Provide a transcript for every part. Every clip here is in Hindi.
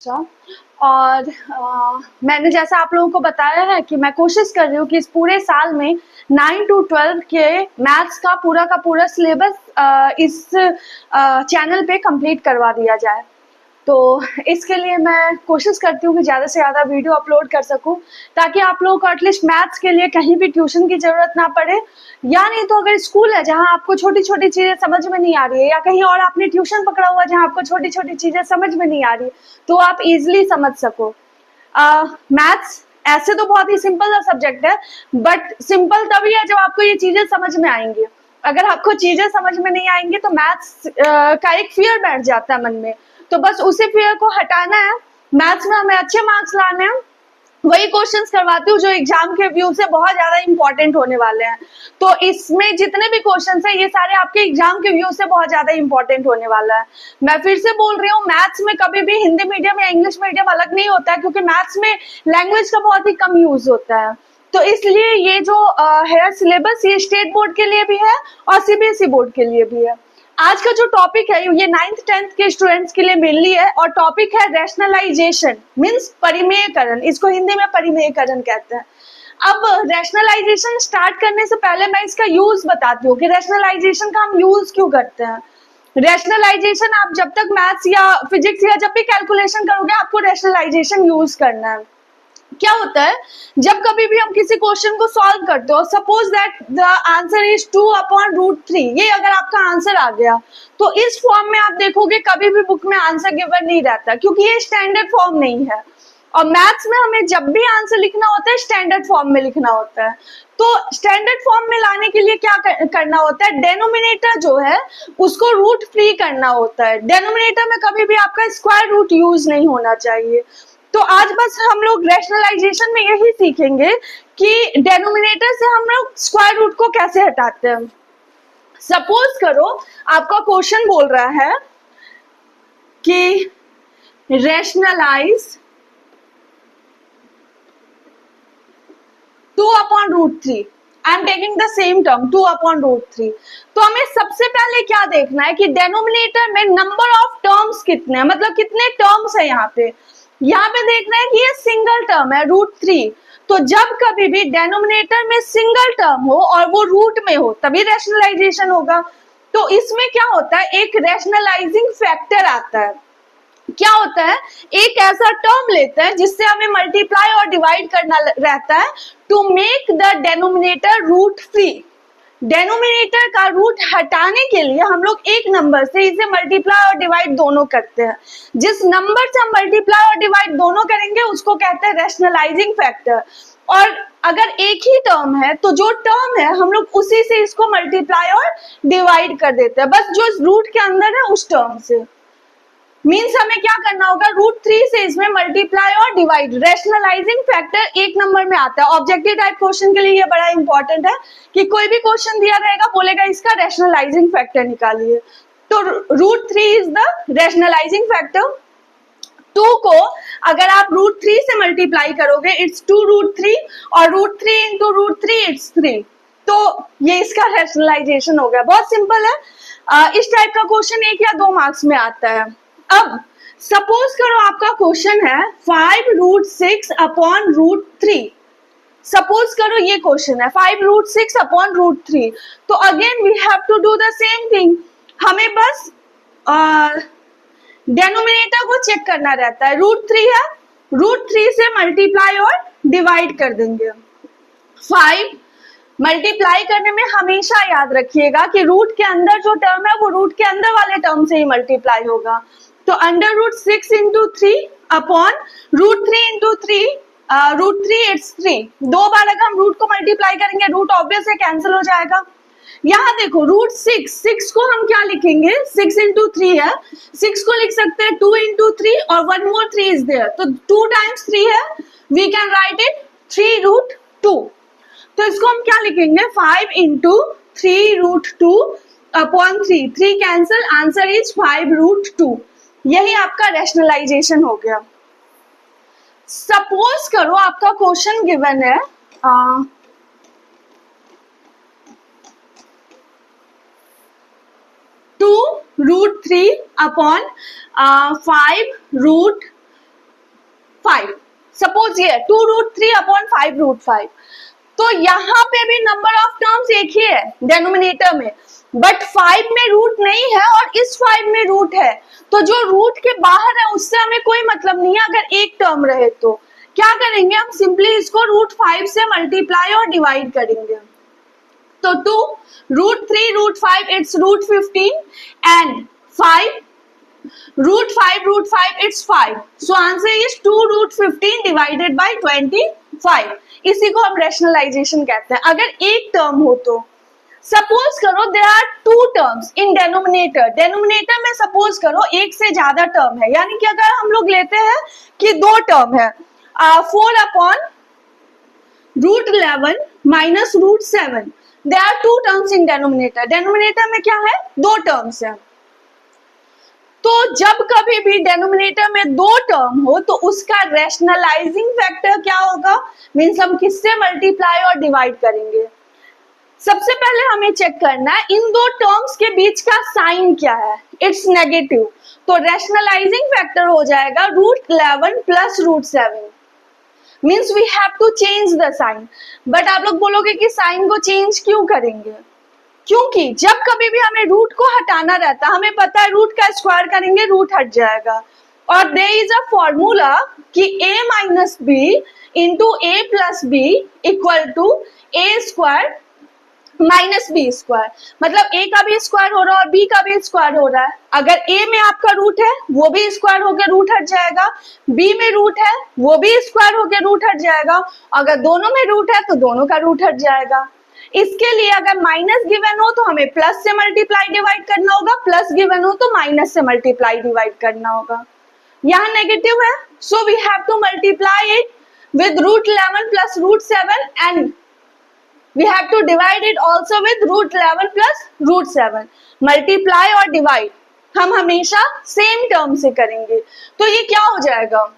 अच्छा। और मैंने जैसा आप लोगों को बताया है कि मैं कोशिश कर रही हूँ कि इस पूरे साल में 9 to 12 के मैथ्स का पूरा सिलेबस इस चैनल पे कंप्लीट करवा दिया जाए। तो इसके लिए मैं कोशिश करती हूँ कि ज़्यादा से ज़्यादा वीडियो अपलोड कर सकूँ, ताकि आप लोगों को एटलीस्ट मैथ्स के लिए कहीं भी ट्यूशन की ज़रूरत ना पड़े, या नहीं तो अगर स्कूल है जहाँ आपको छोटी-छोटी चीज़ें समझ में नहीं आ रही है, या कहीं और आपने ट्यूशन पकड़ा हुआ है जहाँ आपको छोटी-छोटी चीज़ें समझ में नहीं आ रही, तो आप ईज़िली समझ सको। मैथ्स ऐसे तो बहुत ही सिंपल सा सब्जेक्ट है, बट सिंपल तभी है जब आपको ये चीज़ें समझ में आएँगी। अगर आपको चीज़ें समझ में नहीं आएँगी तो मैथ्स का एक फ़ियर बैठ जाता है मन में। तो बस उसी फ़ियर को हटाना है। मैथ्स में हमें अच्छे मार्क्स लाने हैं। वही क्वेश्चंस करवाती हूँ जो एग्जाम के व्यू से बहुत ज्यादा इंपॉर्टेंट होने वाले हैं। तो इसमें जितने भी क्वेश्चंस हैं ये सारे आपके एग्जाम के व्यू से बहुत ज्यादा इंपॉर्टेंट होने वाला है। मैं फिर से बोल रही हूँ, मैथ्स में कभी भी हिंदी मीडियम या इंग्लिश मीडियम अलग नहीं होता है, क्योंकि मैथ्स में लैंग्वेज का बहुत ही कम यूज होता है। तो इसलिए ये जो है सिलेबस, ये स्टेट बोर्ड के लिए भी है और सीबीएसई बोर्ड के लिए भी है। आज का जो टॉपिक है ये 9th 10th के स्टूडेंट्स के लिए मेनली है, और टॉपिक है रैशनलाइजेशन मींस परिमेयकरण। इसको हिंदी में परिमेयकरण कहते हैं। अब रैशनलाइजेशन स्टार्ट करने से पहले मैं इसका यूज बताती हूँ कि रैशनलाइजेशन का हम यूज क्यों करते हैं। रैशनलाइजेशन आप जब तक मैथ्स या फिजिक्स या जब भी कैलकुलेशन करोगे आपको रैशनलाइजेशन यूज करना है। क्या होता है, जब कभी भी हम किसी क्वेश्चन को सॉल्व करते हो, suppose that the answer is 2/√3, ये अगर आपका आंसर आ गया तो इस फॉर्म में आप देखोगे कभी भी बुक में आंसर गिवन नहीं रहता, क्योंकि ये स्टैंडर्ड फॉर्म नहीं है। और मैथ्स में हमें जब भी आंसर लिखना होता है स्टैंडर्ड फॉर्म में लिखना होता है। तो स्टैंडर्ड फॉर्म में लाने के लिए क्या करना होता है, डेनोमिनेटर जो है उसको रूट फ्री करना होता है। डेनोमिनेटर में कभी भी आपका स्क्वायर रूट यूज नहीं होना चाहिए। तो आज बस हम लोग रैशनलाइजेशन में यही सीखेंगे कि डेनोमिनेटर से हम लोग स्क्वायर रूट को कैसे हटाते हैं। सपोज करो आपका क्वेश्चन बोल रहा है कि rationalise 2/√3। I am taking the same term 2/√3। तो हमें सबसे पहले क्या देखना है कि डेनोमिनेटर में नंबर ऑफ टर्म्स कितने हैं, मतलब कितने टर्म्स है यहाँ पे। यहाँ पे देखना है कि ये सिंगल टर्म है √3। तो जब कभी भी डेनोमिनेटर में सिंगल टर्म हो और वो रूट में हो तभी रैशनलाइजेशन होगा। तो इसमें क्या होता है, एक रैशनलाइजिंग फैक्टर आता है। क्या होता है, एक ऐसा टर्म लेते हैं जिससे हमें मल्टीप्लाई और डिवाइड करना रहता है to make the denominator root free. Denominator का रूट हटाने के लिए हम लोग एक नंबर से इसे मल्टीप्लाई और डिवाइड दोनों करते हैं। जिस नंबर से हम मल्टीप्लाई और डिवाइड दोनों करेंगे उसको कहते हैं रैशनलाइजिंग फैक्टर। और अगर एक ही टर्म है तो जो टर्म है हम लोग उसी से इसको मल्टीप्लाई और डिवाइड कर देते हैं, बस जो रूट के अंदर है उस टर्म से। मीन्स हमें क्या करना होगा, √3 से इसमें मल्टीप्लाई और डिवाइड। रैशनलाइजिंग फैक्टर एक नंबर में आता है। ऑब्जेक्टिव टाइप क्वेश्चन के लिए ये बड़ा इंपॉर्टेंट है कि कोई भी क्वेश्चन दिया रहेगा बोलेगा इसका रैशनलाइजिंग फैक्टर निकालिए। तो √3 इज द रैशनलाइजिंग फैक्टर। 2 को अगर आप √3 से मल्टीप्लाई करोगे इट्स 2√3, और √3 इंटू √3 इट्स 3। तो ये इसका रैशनलाइजेशन हो गया। बहुत सिंपल है। इस टाइप का क्वेश्चन 1 या 2 मार्क्स में आता है। अब सपोज करो आपका क्वेश्चन है 5√6/√3। सपोज करो ये क्वेश्चन है 5√6/√3। तो again we have to do the same thing. हमें बस डेनोमिनेटर को चेक करना रहता है। √3 है, √3 से मल्टीप्लाई और डिवाइड कर देंगे। 5 मल्टीप्लाई करने में हमेशा याद रखिएगा कि रूट के अंदर जो टर्म है वो रूट के अंदर वाले टर्म से ही मल्टीप्लाई होगा। तो √6 इंटू 3 अपॉन √3 इंटू 3, √3 इट्स 3। 2 बार अगर हम रूट को मल्टीप्लाई करेंगे रूट ऑब्वियस है कैंसिल हो जाएगा। यहाँ देखो √6 को हम क्या लिखेंगे, 6 इंटू 3 है, 6 को लिख सकते हैं 2 इंटू 3 और 1 मोर 3 इज देयर। तो 2 टाइम्स 3 है, वी कैन राइट इट 3√2। तो इसको हम क्या लिखेंगे, 5 into 3√2 upon 3, 3 cancel, answer is 5√2। यही आपका रैशनलाइजेशन हो गया। सपोज करो आपका क्वेश्चन गिवन है 2√3 अपॉन 5√2 5, सपोज ये 2√3/5√5। तो यहाँ पे भी नंबर ऑफ टर्म्स एक ही है डेनोमिनेटर में, बट 5 में रूट नहीं है और इस 5 में रूट है, तो जो रूट के बाहर है उससे हमें कोई मतलब नहीं है अगर एक टर्म रहे। तो क्या करेंगे हम, सिंपली इसको √5 से मल्टीप्लाई और डिवाइड करेंगे। तो 2√3√5 it's √15 and 5 √5 it's 5, so answer is 2√15 divided by 25। इसी को हम रैशनलाइजेशन कहते हैं। अगर एक टर्म हो तो सपोज करो there are 2 terms in denominator, denominator में सपोज करो एक से ज्यादा टर्म है, यानी कि अगर हम लोग लेते हैं कि 2 टर्म है 4/√11 minus √7, there are 2 terms in denominator. Denominator में क्या है, 2 टर्म्स है। तो जब कभी भी डेनोमिनेटर में 2 टर्म हो तो उसका रैशनलाइजिंग फैक्टर क्या होगा, मीन्स हम किससे मल्टीप्लाई और डिवाइड करेंगे। सबसे पहले हमें चेक करना है इन 2 टर्म्स के बीच का साइन क्या है, इट्स नेगेटिव, तो रैशनलाइजिंग फैक्टर हो जाएगा √11 plus √7, means we have to change the sign. But आप लोग बोलोगे कि साइन को चेंज क्यों करेंगे, क्योंकि जब कभी भी हमें रूट को हटाना रहता है, हमें पता है रूट का स्क्वायर करेंगे रूट हट जाएगा, और देयर इज अ फॉर्मूला कि a minus B into a plus B equal to a square minus B square, मतलब a का भी स्क्वायर हो रहा है और b का भी स्क्वायर हो रहा है। अगर a में आपका रूट है वो भी स्क्वायर होकर रूट हट जाएगा, b में रूट है वो भी स्क्वायर होकर रूट हट जाएगा, अगर दोनों में रूट है तो दोनों का रूट हट जाएगा। इसके लिए अगर माइनस गिवन हो तो हमें प्लस से मल्टीप्लाई डिवाइड करना होगा, प्लस गिवन हो तो माइनस से मल्टीप्लाई डिवाइड करना होगा। यहाँ नेगेटिव है, so we have to multiply it with √11 plus √7 and we have to divide it also with √11 plus √7। Multiply और डिवाइड हम हमेशा सेम टर्म से करेंगे, तो ये क्या हो जाएगा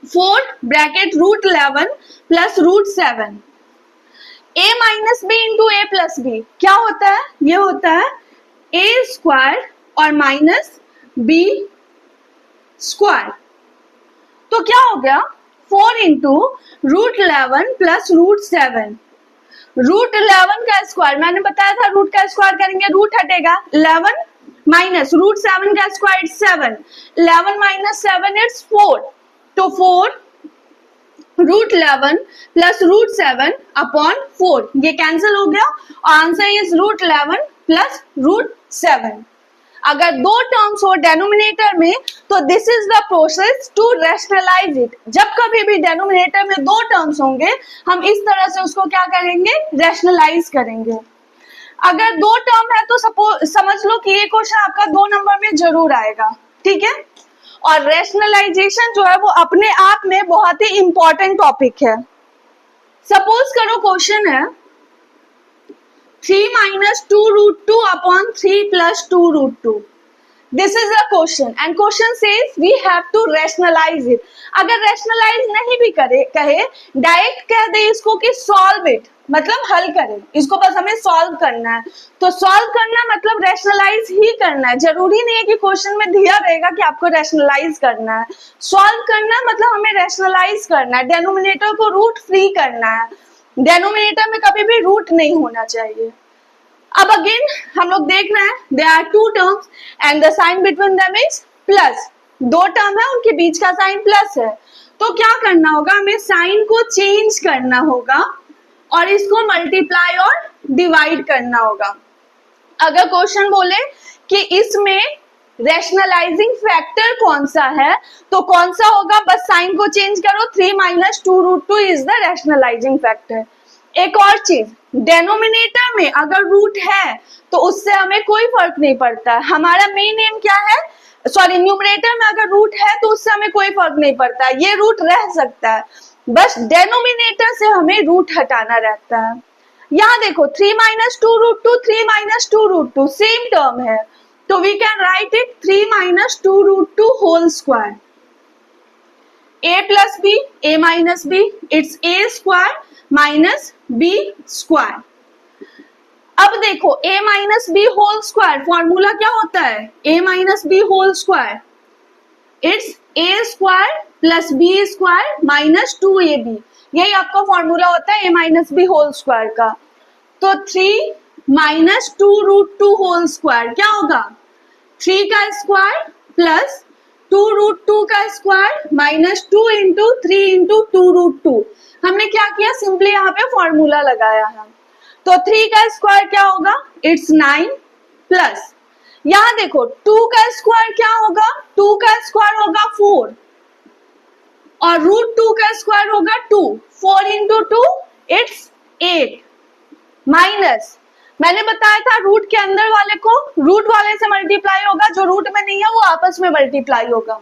4 bracket √11 plus √7 a minus B into a plus B क्या होता है, ये होता है a स्क्वायर और माइनस b स्क्वायर। तो क्या हो गया 4 इंटू √11 प्लस √7, √11 का स्क्वायर, मैंने बताया था रूट का स्क्वायर करेंगे रूट हटेगा, 11 माइनस √7 का स्क्वायर 7, 11 माइनस 7 इट्स 4, तो 4 √11 प्लस √7 अपॉन 4 ये कैंसिल हो गया और आंसर इज √11 प्लस √7। अगर 2 टर्म्स हो डेनोमिनेटर में तो this is the process to rationalise it. जब कभी भी डेनोमिनेटर में 2 टर्म्स होंगे हम इस तरह से उसको क्या करेंगे, रैशनलाइज करेंगे। अगर 2 टर्म है तो सपोज समझ लो कि ये क्वेश्चन आपका 2 नंबर में जरूर आएगा, ठीक है। और रैशनलाइजेशन जो है वो अपने आप में बहुत ही इंपॉर्टेंट टॉपिक है। सपोज करो क्वेश्चन है 3 minus 2√2 upon 3 plus 2√2. This is a question and question says we have to rationalize it. अगर rationalize नहीं भी कहे डायरेक्ट कह दे इसको कि solve it, मतलब हल करें, इसको बस हमें solve करना है। तो solve करना मतलब rationalize ही करना है, जरूरी नहीं है कि क्वेश्चन में दिया रहेगा कि आपको rationalize करना है। solve करना मतलब हमें rationalize करना है, डेनोमिनेटर को रूट फ्री करना है, डेनोमिनेटर में कभी भी रूट नहीं होना चाहिए। अब अगेन हम लोग देख रहे हैं there are 2 terms and the sign between them is plus, 2 term है उनके बीच का साइन प्लस है, तो क्या करना होगा, हमें साइन को चेंज करना होगा और इसको मल्टीप्लाई और डिवाइड करना होगा। अगर क्वेश्चन बोले कि इसमें रैशनलाइजिंग फैक्टर कौन सा है तो कौन सा होगा, बस साइन को चेंज करो, 3 minus 2√2 is the rationalising factor. एक और चीज, डेनोमिनेटर में अगर रूट है तो उससे हमें कोई फर्क नहीं पड़ता, हमारा मेन एम क्या है, सॉरी न्यूमरेटर में अगर रूट है तो उससे हमें कोई फर्क नहीं पड़ता, ये रूट रह सकता है, बस डेनोमिनेटर से हमें रूट हटाना रहता है। यहाँ देखो 3 minus 2√2 3 minus 2√2 सेम टर्म है, तो we can write it 3 minus 2√2 whole square, a plus B a minus B it's a square minus B square. अब देखो a minus B whole square formula क्या होता है, a minus B whole square it's a square plus B square minus 2ab, यही आपका फॉर्मूला होता है a minus B whole square का। तो 3 माइनस 2√2 होल स्क्वायर क्या होगा, 3 का स्क्वायर प्लस 2√2 का स्क्वायर माइनस 2 इंटू 3 इंटू 2√2। हमने क्या किया, सिंपली यहाँ पे फॉर्मूला लगाया है। तो 3 का स्क्वायर क्या होगा, इट्स 9 प्लस यहाँ देखो 2 का स्क्वायर क्या होगा, 2 का स्क्वायर होगा 4 और √2 का स्क्वायर होगा 2, 4 इंटू 2 इट्स 8 माइनस, मैंने बताया था रूट के अंदर वाले को रूट वाले से मल्टीप्लाई होगा, जो रूट में नहीं है वो आपस में मल्टीप्लाई होगा।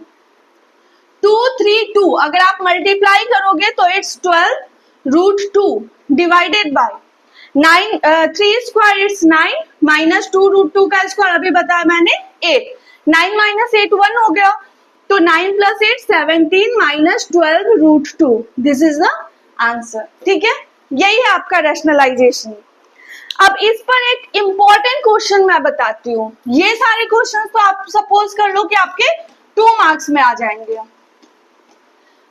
2 3 2 अगर आप मल्टीप्लाई करोगे तो it's 12√2 divided by 9 3 square its 9 minus 2√2 का स्क्वायर अभी बताया मैंने 8, 9 माइनस 8 1 हो गया, तो 9 plus 8 17 minus 12√2, this is the answer. ठीक है, यही है आपका रैशनलाइजेशन। अब इस पर एक इंपॉर्टेंट क्वेश्चन मैं बताती हूँ, ये सारे क्वेश्चन तो आप सपोज कर लो कि आपके 2 मार्क्स में आ जाएंगे,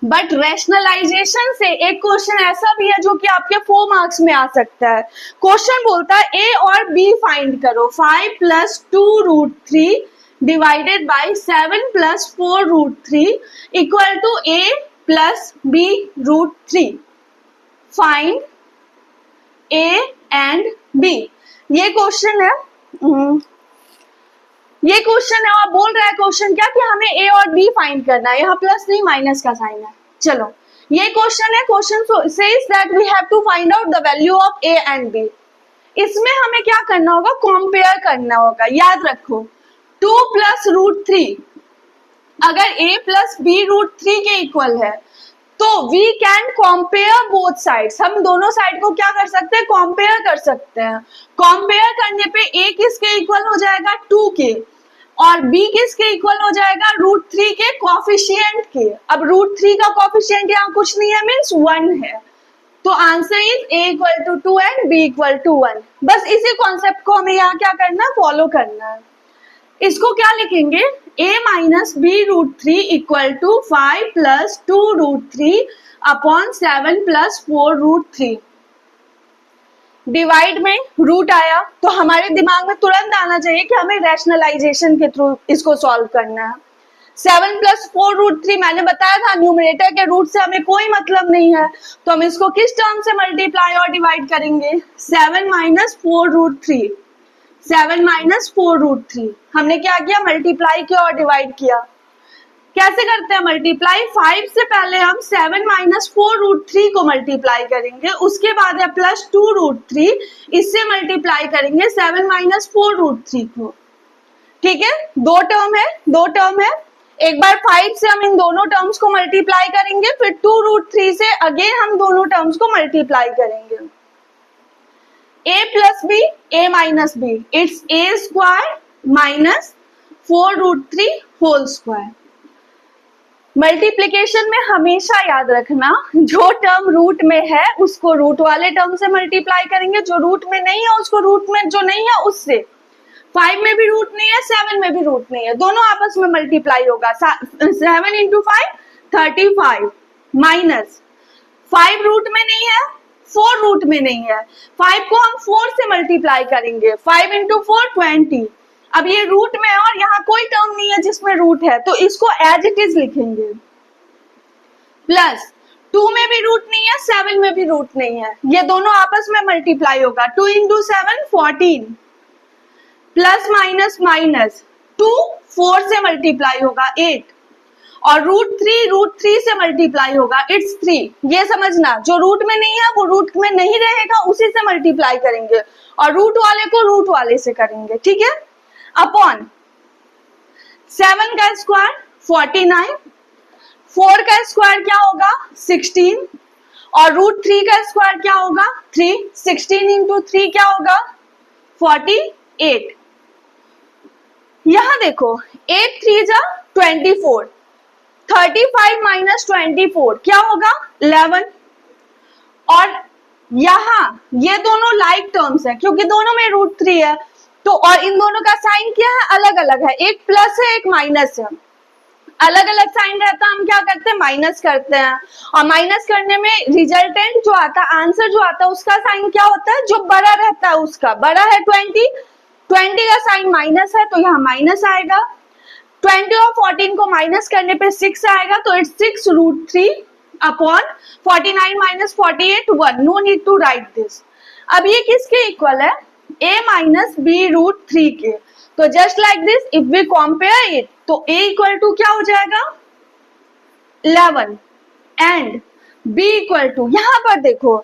बट रैशनलाइजेशन से एक क्वेश्चन ऐसा भी है जो कि आपके 4 मार्क्स में आ सकता है। क्वेश्चन बोलता है ए और बी फाइंड करो, 5 plus 2√3 divided by 7 plus 4√3 equal to A plus b√3, find A and B. ये क्वेश्चन है, ये क्वेश्चन है और बोल रहा है क्वेश्चन क्या कि हमें ए और बी फाइंड करना है, यहाँ प्लस नहीं माइनस का साइन है। चलो ये क्वेश्चन है, question says that we have to find out the value of A and B. इसमें हमें क्या करना होगा, कंपेयर करना होगा। याद रखो 2 प्लस √3 अगर a प्लस b√3 के इक्वल है तो we can compare both sides, हम दोनों साइड को क्या कर सकते हैं, कंपेयर कर सकते हैं। कंपेयर करने पे a किसके इक्वल हो जाएगा, 2 के, और b किसके इक्वल हो जाएगा, √3 के कोफिशिएंट के। अब √3 का कोफिशिएंट यहाँ कुछ नहीं है, मीन्स 1 है, तो answer is a equal to 2 and b equal to 1। बस इसी कॉन्सेप्ट को हमें यहाँ क्या करना है, फॉलो करना है। इसको क्या लिखेंगे, a minus b√3 equal to 5 plus 2√3 upon 7 plus 4√3। Divide में रूट आया तो हमारे दिमाग में तुरंत आना चाहिए कि हमें रैशनलाइजेशन के थ्रू इसको सॉल्व करना है। 7 प्लस 4√3 मैंने बताया था न्यूमरेटर के रूट से हमें कोई मतलब नहीं है, तो हम इसको किस टर्म से मल्टीप्लाई और डिवाइड करेंगे, 7 माइनस 4√3, 7 माइनस 4√3। हमने क्या किया, मल्टीप्लाई किया और डिवाइड किया। कैसे करते हैं मल्टीप्लाई, 5 से पहले हम 7 माइनस 4√3 को मल्टीप्लाई करेंगे, उसके बाद है प्लस 2√3, इससे मल्टीप्लाई करेंगे 7 माइनस 4√3 को। ठीक है, दो टर्म है। एक बार 5 से हम इन दोनों टर्म्स को मल्टीप्लाई करेंगे, फिर 2√3 से अगेन हम दोनों टर्म्स को मल्टीप्लाई करेंगे। a plus B, a minus B, it's a square minus 4√3 whole square. Multiplication में हमेशा याद रखना, जो टर्म रूट में है उसको रूट वाले टर्म से मल्टीप्लाई करेंगे, जो रूट में नहीं है उसको रूट में जो नहीं है उससे। 5 में भी रूट नहीं है, 7 में भी रूट नहीं है, दोनों आपस में मल्टीप्लाई होगा। 7 इंटू 5 35 माइनस 5 रूट में नहीं है, 4 रूट में नहीं है, 5 को हम 4 से मल्टीप्लाई करेंगे, 5 इंटू 4 20। अब ये रूट में है और यहाँ कोई टर्म नहीं है जिसमें रूट है, तो इसको एज इट इज लिखेंगे। प्लस 2 में भी रूट नहीं है, 7 में भी रूट नहीं है, ये दोनों आपस में मल्टीप्लाई होगा। 2 इंटू 7 14, प्लस माइनस माइनस 2 4 से मल्टीप्लाई होगा 8, और √3 से मल्टीप्लाई होगा, इट्स 3। ये समझना, जो रूट में नहीं है वो रूट में नहीं रहेगा, उसी से मल्टीप्लाई करेंगे, और रूट वाले को रूट वाले से करेंगे। ठीक है, अपॉन 7 का स्क्वायर 49, 4 का स्क्वायर क्या होगा 16, और √3 का स्क्वायर क्या होगा 3, 16 इंटू 3 क्या होगा 48। यहां देखो 8 3 जा 24, 35 माइनस 24 क्या होगा 11, और यहां ये दोनों लाइक टर्म्स है क्योंकि दोनों में √3 है, तो और इन दोनों का साइन क्या है, अलग अलग है, एक प्लस है एक माइनस है। अलग अलग साइन रहता है हम क्या करते हैं, माइनस करते हैं। और माइनस करने में रिजल्टेंट जो आता है, आंसर जो आता है, उसका साइन क्या होता है, जो बड़ा रहता है उसका। बड़ा है 20 का साइन माइनस है तो यहाँ माइनस आएगा। 20 और 14 को माइनस करने पे 6 आएगा, तो it's 6√3 upon 49 minus 48 1। No need to write this. अब ये किसके इक्वल है, a माइनस b√3 के। तो just like this if we compare it, तो a इक्वल टू क्या हो जाएगा 11 एंड b इक्वल टू, यहाँ पर देखो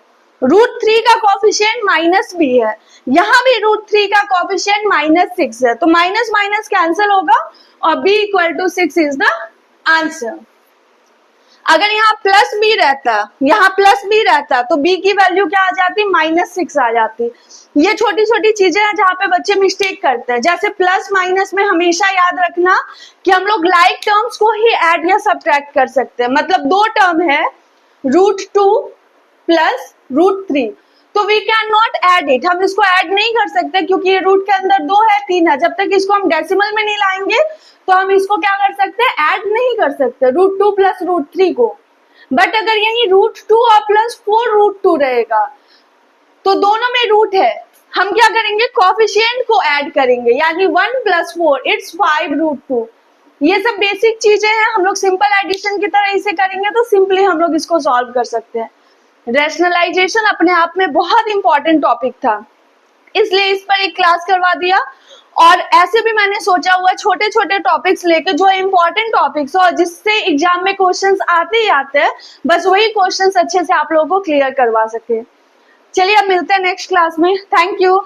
√3 का कोफिशिएंट माइनस b है, यहाँ भी √3 का कोफिशिएंट -6 है, तो माइनस माइनस कैंसिल होगा और b equal to 6 is the answer. अगर यहाँ प्लस b रहता, यहाँ प्लस b रहता तो b की वैल्यू क्या आ जाती, -6 आ जाती। ये छोटी छोटी चीजें हैं जहाँ पे बच्चे मिस्टेक करते हैं। जैसे प्लस माइनस में हमेशा याद रखना कि हम लोग लाइक टर्म्स को ही ऐड या सब्ट्रैक्ट कर सकते हैं। मतलब दो टर्म है √2 प्लस √3, तो we can not add it, हम इसको ऐड नहीं कर सकते क्योंकि ये रूट के अंदर 2 है 3 है। जब तक इसको हम डेसिमल में नहीं लाएंगे तो हम इसको क्या कर सकते हैं, ऐड नहीं कर सकते √2 प्लस √3 को। बट अगर यही √2 और प्लस 4√2 रहेगा तो दोनों में रूट है, हम क्या करेंगे, कोफिशिएंट को ऐड करेंगे, यानी 1 + 4 इट्स 5√2। ये सब बेसिक चीजें हैं, हम लोग सिंपल एडिशन की तरह इसे करेंगे तो सिंपली हम लोग इसको सॉल्व कर सकते हैं। रैशनलाइजेशन अपने आप में बहुत इंपॉर्टेंट टॉपिक था, इसलिए इस पर एक क्लास करवा दिया। और ऐसे भी मैंने सोचा हुआ छोटे छोटे टॉपिक्स लेके जो इंपॉर्टेंट टॉपिक्स हो और जिससे एग्जाम में क्वेश्चंस आते ही आते हैं, बस वही क्वेश्चंस अच्छे से आप लोगों को क्लियर करवा सके। चलिए अब मिलते हैं नेक्स्ट क्लास में। Thank you.